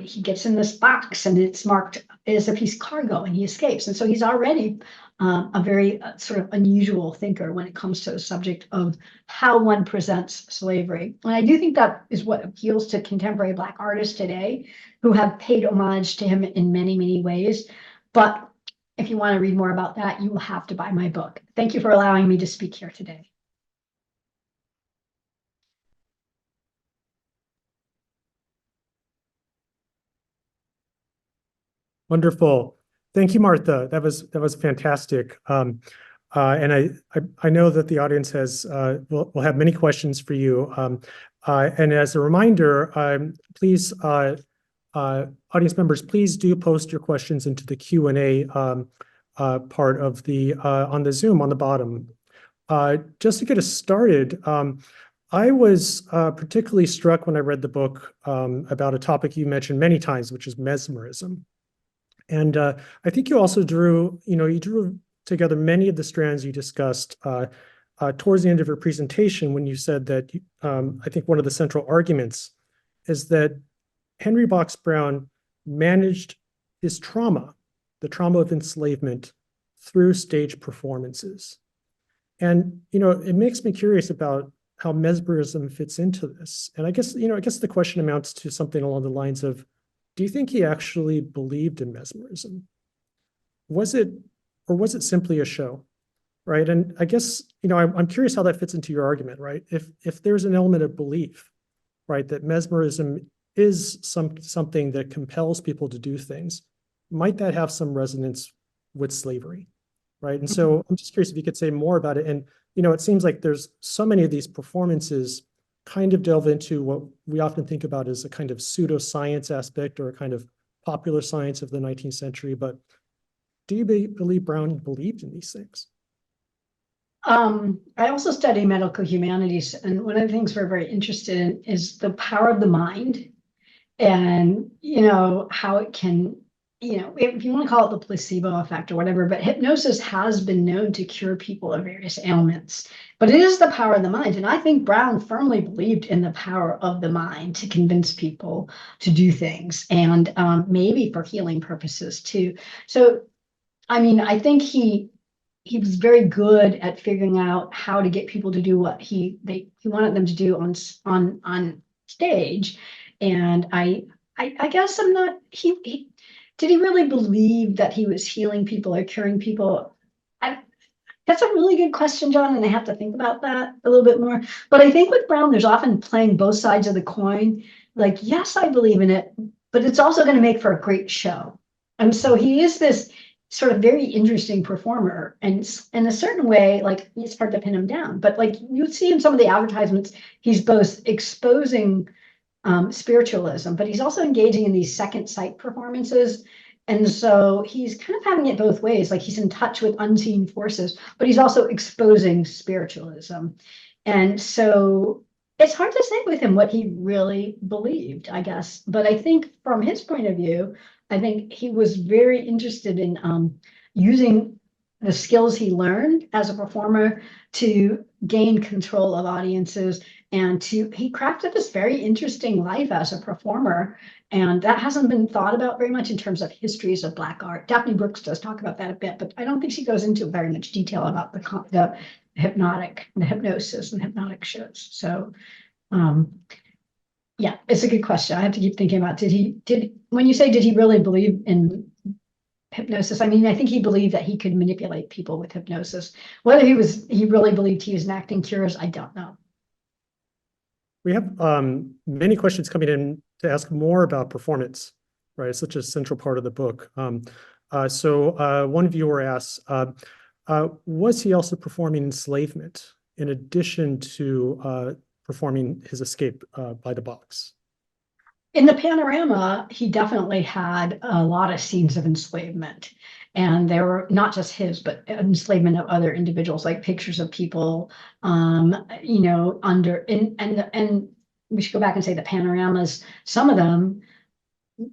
He gets in this box and it's marked as if he's cargo and he escapes. And so he's already a very sort of unusual thinker when it comes to the subject of how one presents slavery. And I do think that is what appeals to contemporary Black artists today who have paid homage to him in many, many ways. But if you want to read more about that, you will have to buy my book. Thank you for allowing me to speak here today. Wonderful. Thank you, Martha. That was fantastic. And I know that the audience will have many questions for you. And as a reminder, please, audience members, please do post your questions into the Q&A part of on the Zoom on the bottom. Just to get us started, I was particularly struck when I read the book about a topic you mentioned many times, which is mesmerism. And I think you also drew together many of the strands you discussed towards the end of your presentation when you said that I think one of the central arguments is that Henry Box Brown managed his trauma, the trauma of enslavement, through stage performances. And, it makes me curious about how mesmerism fits into this. And I guess the question amounts to something along the lines of, do you think he actually believed in mesmerism? Was it simply a show, right? And I guess, I'm curious how that fits into your argument, right? If there's an element of belief, right, that mesmerism is something that compels people to do things, might that have some resonance with slavery, right? And so I'm just curious if you could say more about it. And, it seems like there's so many of these performances kind of delve into what we often think about as a kind of pseudoscience aspect or a kind of popular science of the 19th century. But do you believe Brown believed in these things? I also study medical humanities, and one of the things we're very interested in is the power of the mind and, how it can, if you want to call it the placebo effect or whatever, but hypnosis has been known to cure people of various ailments. But it is the power of the mind. And I think Brown firmly believed in the power of the mind to convince people to do things, and maybe for healing purposes too. So, I think he was very good at figuring out how to get people to do what he wanted them to do on stage. And I guess I'm not, did he really believe that he was healing people or curing people? That's a really good question, John, and I have to think about that a little bit more. But I think with Brown, there's often playing both sides of the coin. Like, yes, I believe in it, but it's also going to make for a great show. And so he is this sort of very interesting performer, and in a certain way, like, it's hard to pin him down. But like you see in some of the advertisements, he's both exposing spiritualism, but he's also engaging in these second sight performances. And so he's kind of having it both ways, like he's in touch with unseen forces, but he's also exposing spiritualism. And so it's hard to say with him what he really believed, I guess. But I think from his point of view, I think he was very interested in using the skills he learned as a performer to gain control of audiences and he crafted this very interesting life as a performer. And that hasn't been thought about very much in terms of histories of Black art. Daphne Brooks does talk about that a bit, but I don't think she goes into very much detail about the hypnosis and hypnotic shows. So, yeah, it's a good question. I have to keep thinking about, when you say, did he really believe in hypnosis? I mean, I think he believed that he could manipulate people with hypnosis. Whether he really believed he was enacting cures, I don't know. We have many questions coming in to ask more about performance, right? It's such a central part of the book. So one viewer asks, was he also performing enslavement in addition to performing his escape by the box? In the panorama, he definitely had a lot of scenes of enslavement. And there were not just his, but enslavement of other individuals, like pictures of people, you know, and we should go back and say the panoramas, some of them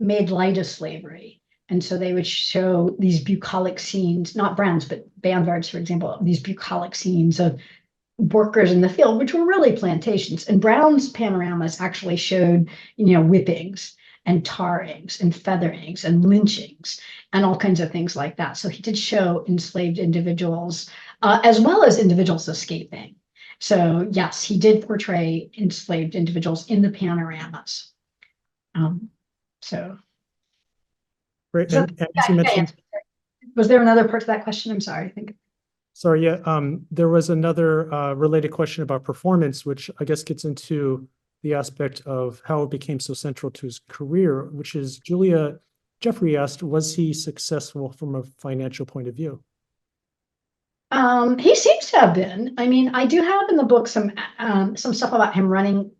made light of slavery. And so they would show these bucolic scenes, not Brown's, but Banvard's, for example, these bucolic scenes of workers in the field, which were really plantations. And Brown's panoramas actually showed, you know, whippings and tarrings and featherings and lynchings and all kinds of things like that. So he did show enslaved individuals as well as individuals escaping. So yes, he did portray enslaved individuals in the panoramas. So Right, and as you mentioned, was there another part to that question? I'm sorry, I think. Sorry, yeah, there was another related question about performance, which I guess gets into the aspect of how it became so central to his career, which is Julia Jeffrey asked, was he successful from a financial point of view? He seems to have been. I mean, I do have in the book some stuff about him running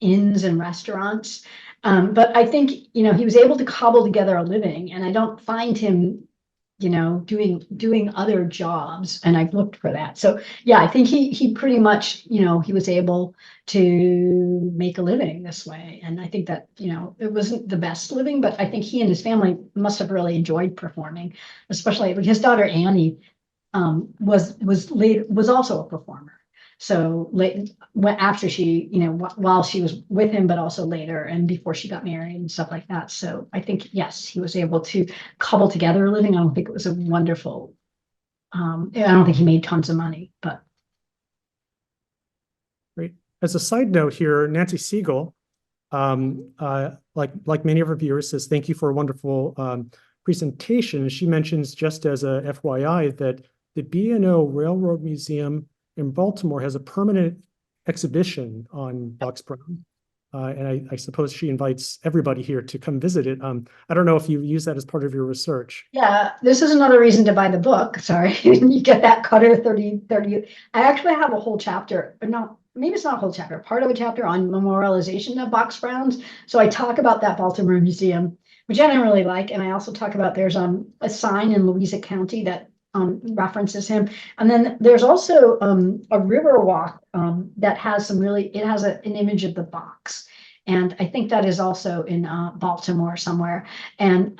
inns and restaurants. But I think, you know, he was able to cobble together a living, and I don't find him, you know, doing other jobs, and I've looked for that. So yeah, I think he pretty much, you know, he was able to make a living this way. And I think that, you know, it wasn't the best living, but I think he and his family must have really enjoyed performing, especially his daughter Annie was also a performer. So after she, you know, while she was with him, but also later and before she got married and stuff like that. So I think, yes, he was able to cobble together a living. I don't think it was a wonderful, I don't think he made tons of money, but. Great. As a side note here, Nancy Siegel, like many of our viewers, says, thank you for a wonderful presentation. She mentions, just as a FYI, that the B&O Railroad Museum in Baltimore has a permanent exhibition on Box Brown. And I suppose she invites everybody here to come visit it. I don't know if you use that as part of your research. Yeah, this is another reason to buy the book. Sorry, you get that Cutter 30. I actually have a whole chapter, but no, maybe it's not a whole chapter, part of a chapter on memorialization of Box Browns. So I talk about that Baltimore Museum, which I don't really like. And I also talk about there's a sign in Louisa County that references him. And then there's also a river walk that has it has an image of the box. And I think that is also in Baltimore somewhere. And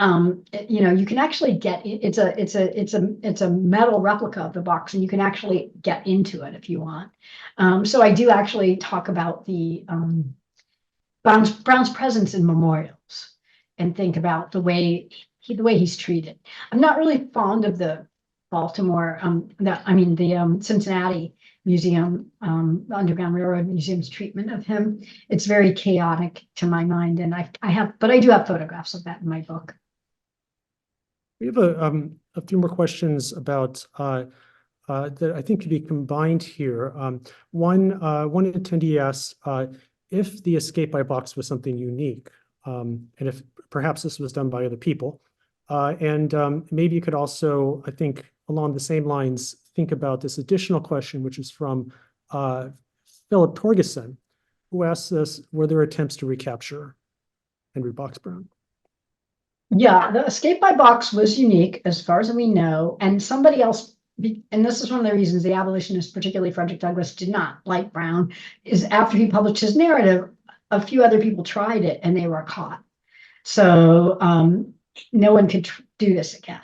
you know, you can actually it's a metal replica of the box, and you can actually get into it if you want. So I do actually talk about the Brown's presence in memorials and think about the way he's treated. I'm not really fond of the Baltimore, the Cincinnati Museum, the Underground Railroad Museum's treatment of him. It's very chaotic to my mind, and I do have photographs of that in my book. We have a few more questions about that I think could be combined here. One attendee asks if the escape by box was something unique, and if perhaps this was done by other people. And maybe you could also, I think, along the same lines, think about this additional question, which is from Philip Torgeson, who asks us, were there attempts to recapture Henry Box Brown? Yeah, the escape by box was unique as far as we know, and somebody else, and this is one of the reasons the abolitionists, particularly Frederick Douglass, did not like Brown, is after he published his narrative, a few other people tried it and they were caught. So no one could do this again.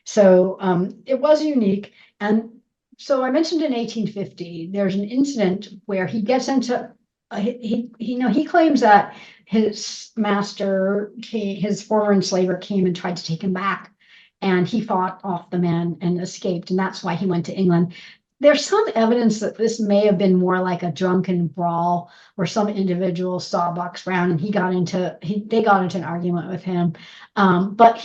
So it was unique. And so I mentioned in 1850, there's an incident where he gets into he claims that his master, his former enslaver, came and tried to take him back, and he fought off the man and escaped, and that's why he went to England. There's some evidence that this may have been more like a drunken brawl where some individual saw Box Brown and they got into an argument with him. But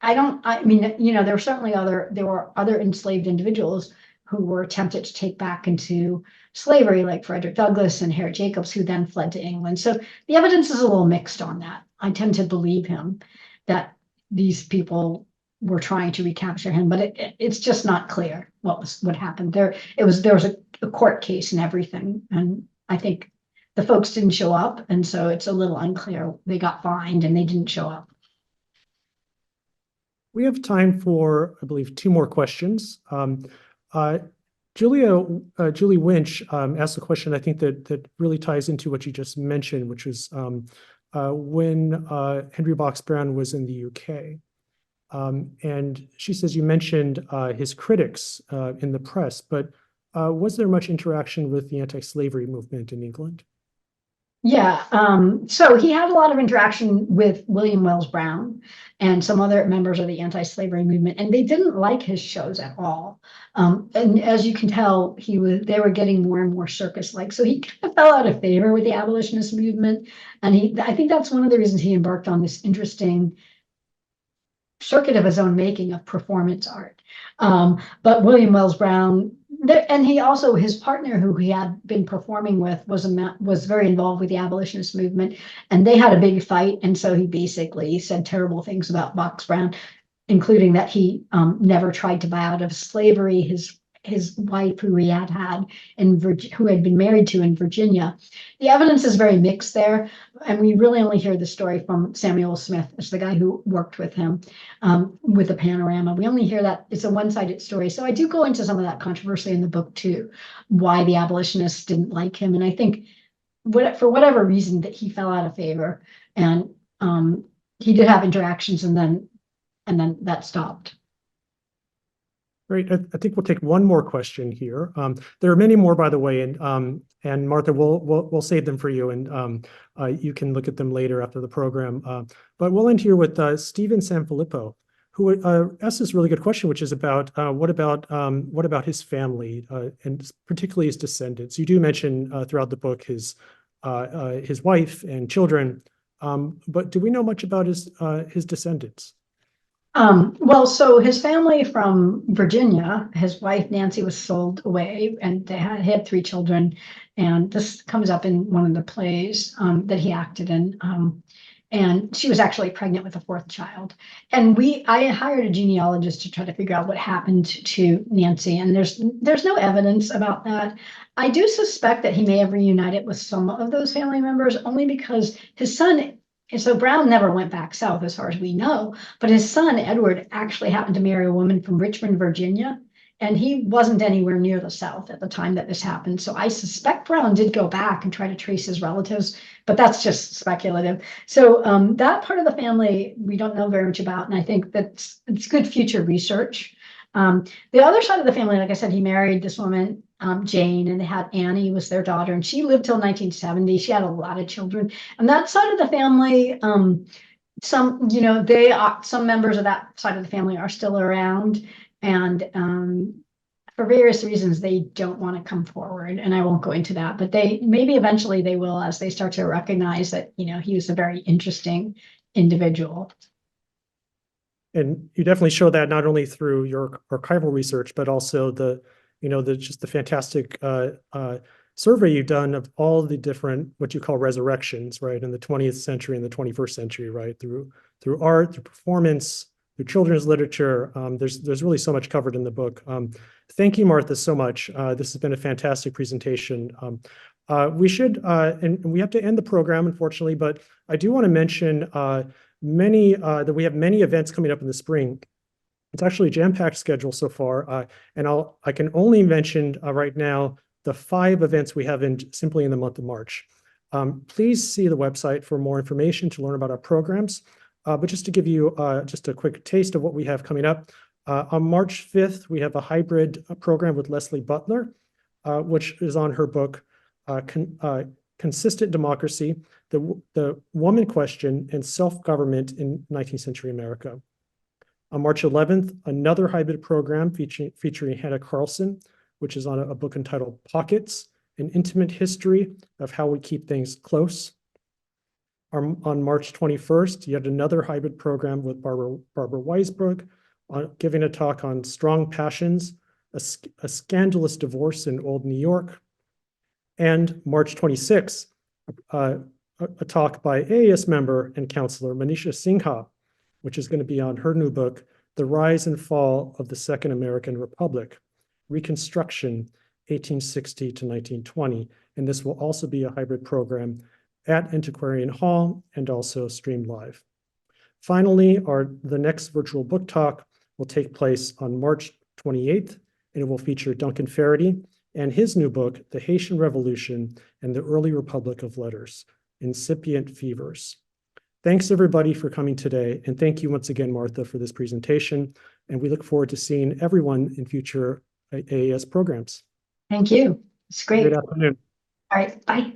I mean, there were other enslaved individuals who were attempted to take back into slavery, like Frederick Douglass and Harriet Jacobs, who then fled to England. So the evidence is a little mixed on that. I tend to believe him that these people were trying to recapture him, but it's just not clear what happened. There was a court case and everything, and I think the folks didn't show up, and so it's a little unclear. They got fined and they didn't show up. We have time for, I believe, 2 more questions. Julie Winch asked a question I think that really ties into what you just mentioned, which is when Henry Box Brown was in the UK. And she says you mentioned his critics in the press, but was there much interaction with the anti-slavery movement in England? Yeah, so he had a lot of interaction with William Wells Brown and some other members of the anti-slavery movement, and they didn't like his shows at all. And as you can tell, they were getting more and more circus-like. So he kind of fell out of favor with the abolitionist movement. And I think that's one of the reasons he embarked on this interesting circuit of his own making of performance art. But William Wells Brown, and he also, his partner who he had been performing with was very involved with the abolitionist movement, and they had a big fight. And so he basically said terrible things about Box Brown, including that he never tried to buy out of slavery his wife, who he had who had been married to in Virginia. The evidence is very mixed there, and we really only hear the story from Samuel Smith, as the guy who worked with him with the panorama. We only hear that it's a one-sided story. So I do go into some of that controversy in the book too, why the abolitionists didn't like him, and I think for whatever reason that he fell out of favor, and he did have interactions, and then that stopped. Great. I think we'll take one more question here. There are many more, by the way, and Martha, we'll save them for you, and you can look at them later after the program. But we'll end here with Stephen Sanfilippo, who asked this really good question, which is about what about his family and particularly his descendants. You do mention throughout the book his wife and children, but do we know much about his descendants? Well, so his family from Virginia, his wife Nancy was sold away, and he had 3 children, and this comes up in one of the plays that he acted in. And she was actually pregnant with a 4th child. And I hired a genealogist to try to figure out what happened to Nancy, and there's no evidence about that. I do suspect that he may have reunited with some of those family members, only because his son. So Brown never went back south, as far as we know, but his son, Edward, actually happened to marry a woman from Richmond, Virginia, and he wasn't anywhere near the South at the time that this happened. So I suspect Brown did go back and try to trace his relatives, but that's just speculative. So that part of the family, we don't know very much about, and I think it's good future research. The other side of the family, like I said, he married this woman, Jane, and they had Annie was their daughter, and she lived till 1970. She had a lot of children, and that side of the family, some members of that side of the family are still around, and for various reasons they don't want to come forward, and I won't go into that, but maybe eventually they will, as they start to recognize that he was a very interesting individual. And you definitely show that not only through your archival research, but also just the fantastic survey you've done of all the different, what you call resurrections, right, in the 20th century and the 21st century, right, through art, through performance, through children's literature. There's really so much covered in the book. Thank you, Martha, so much. This has been a fantastic presentation. We should, and we have to end the program, unfortunately, but I do want to mention that we have many events coming up in the spring. It's actually a jam-packed schedule so far, and I can only mention right now the 5 events we have simply in the month of March. Please see the website for more information to learn about our programs. But just to give you just a quick taste of what we have coming up, on March 5th, we have a hybrid program with Leslie Butler, which is on her book, Consistent Democracy, the Woman Question, and Self-Government in 19th Century America. On March 11th, another hybrid program featuring Hannah Carlson, which is on a book entitled Pockets, An Intimate History of How We Keep Things Close. On March 21st, yet another hybrid program with Barbara Weisberg, giving a talk on Strong Passions, a Scandalous Divorce in Old New York. And March 26th, a talk by AAS member and counselor Manisha Singha, which is going to be on her new book, The Rise and Fall of the Second American Republic, Reconstruction, 1860 to 1920. And this will also be a hybrid program at Antiquarian Hall and also streamed live. Finally, the next virtual book talk will take place on March 28th, and it will feature Duncan Faraday and his new book, The Haitian Revolution and the Early Republic of Letters, Incipient Fevers. Thanks everybody for coming today, and thank you once again, Martha, for this presentation, and we look forward to seeing everyone in future AAS programs. Thank you. It's great. Good afternoon. All right, bye.